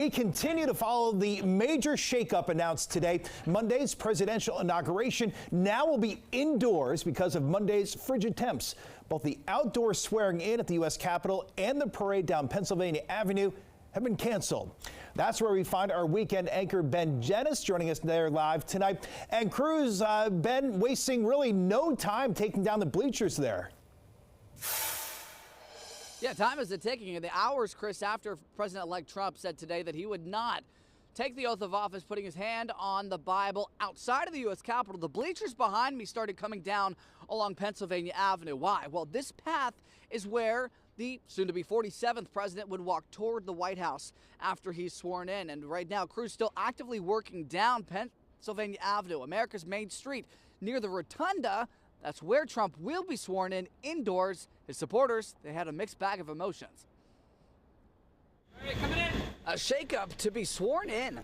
We continue to follow the major shakeup announced today. Monday's presidential inauguration now will be indoors because of Monday's frigid temps. Both the outdoor swearing in at the U.S. Capitol and the parade down Pennsylvania Avenue have been canceled. That's where we find our weekend anchor Ben Dennis joining us there live tonight. And crews, Ben, wasting really no time taking down the bleachers there. Yeah, time is ticking. In the hours, Chris, after President-elect Trump said today that he would not take the oath of office, putting his hand on the Bible outside of the U.S. Capitol, the bleachers behind me started coming down along Pennsylvania Avenue. Why? Well, this path is where the soon-to-be 47th president would walk toward the White House after he's sworn in. And right now, crews still actively working down Pennsylvania Avenue, America's main street, near the rotunda. That's where Trump will be sworn in indoors. His supporters, they had a mixed bag of emotions. All right, coming in. A shakeup to be sworn in.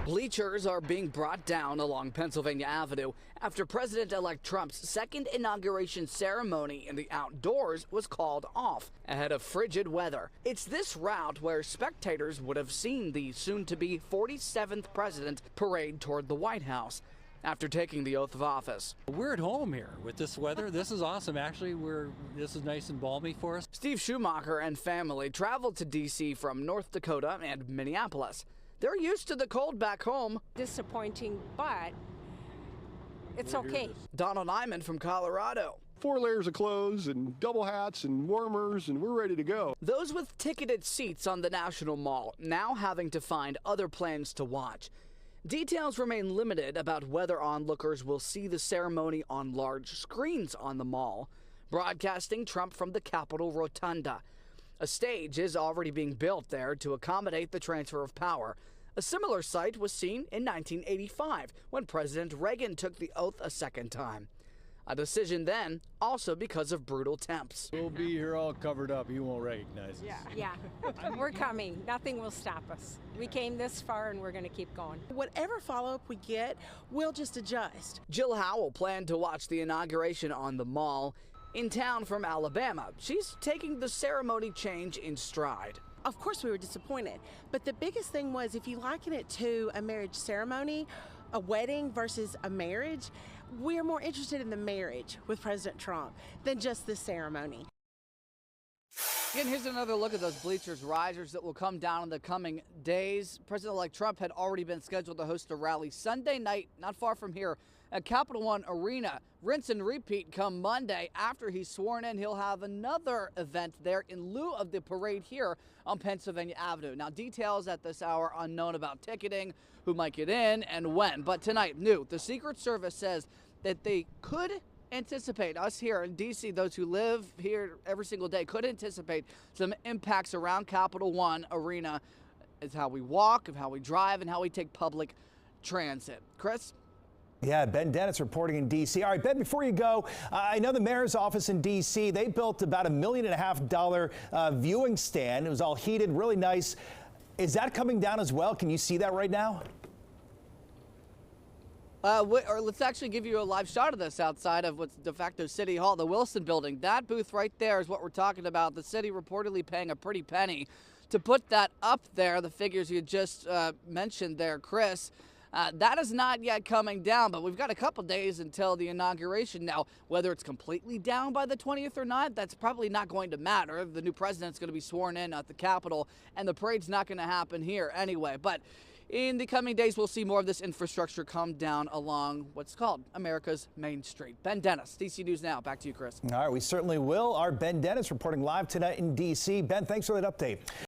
Bleachers are being brought down along Pennsylvania Avenue after President-elect Trump's second inauguration ceremony in the outdoors was called off ahead of frigid weather. It's this route where spectators would have seen the soon-to-be 47th president parade toward the White House after taking the oath of office. We're at home here with this weather. This is awesome. Actually, this is nice and balmy for us. Steve Schumacher and family traveled to D.C. from North Dakota and Minneapolis. They're used to the cold back home. Disappointing, but it's okay. Donald Nyman from Colorado. 4 layers of clothes and double hats and warmers, and we're ready to go. Those with ticketed seats on the National Mall now having to find other planes to watch. Details remain limited about whether onlookers will see the ceremony on large screens on the mall, broadcasting Trump from the Capitol Rotunda. A stage is already being built there to accommodate the transfer of power. A similar sight was seen in 1985 when President Reagan took the oath a second time. A decision then also because of brutal temps. We'll be here all covered up. You won't recognize us. Yeah, we're coming. Nothing will stop us. We came this far and we're going to keep going. Whatever follow-up we get, we'll just adjust. Jill Howell planned to watch the inauguration on the Mall. In town from Alabama, she's taking the ceremony change in stride. Of course we were disappointed, but the biggest thing was if you liken it to a marriage ceremony, a wedding versus a marriage, we're more interested in the marriage with President Trump than just the ceremony. Again, here's another look at those bleachers risers that will come down in the coming days. President-elect Trump had already been scheduled to host a rally Sunday night, not far from here, at Capital One Arena. Rinse and repeat come Monday. After he's sworn in, he'll have another event there in lieu of the parade here on Pennsylvania Avenue. Now, details at this hour unknown about ticketing, who might get in and when. But tonight, new. The Secret Service says that they could anticipate, us here in D.C., those who live here every single day, could anticipate some impacts around Capital One Arena as how we walk, of how we drive, and how we take public transit. Chris? Yeah, Ben Dennis reporting in D.C. All right, Ben, before you go, I know the mayor's office in D.C., they built about $1.5 million viewing stand. It was all heated, really nice. Is that coming down as well? Can you see that right now? Or let's actually give you a live shot of this outside of what's de facto City Hall, the Wilson building. That booth right there is what we're talking about. The city reportedly paying a pretty penny to put that up there, the figures you just mentioned there, Chris. That is not yet coming down, but we've got a couple days until the inauguration. Now, whether it's completely down by the 20th or not, that's probably not going to matter. The new president's going to be sworn in at the Capitol, and the parade's not going to happen here anyway. But in the coming days, we'll see more of this infrastructure come down along what's called America's Main Street. Ben Dennis, D.C. News Now. Back to you, Chris. All right, we certainly will. Our Ben Dennis reporting live tonight in D.C. Ben, thanks for that update.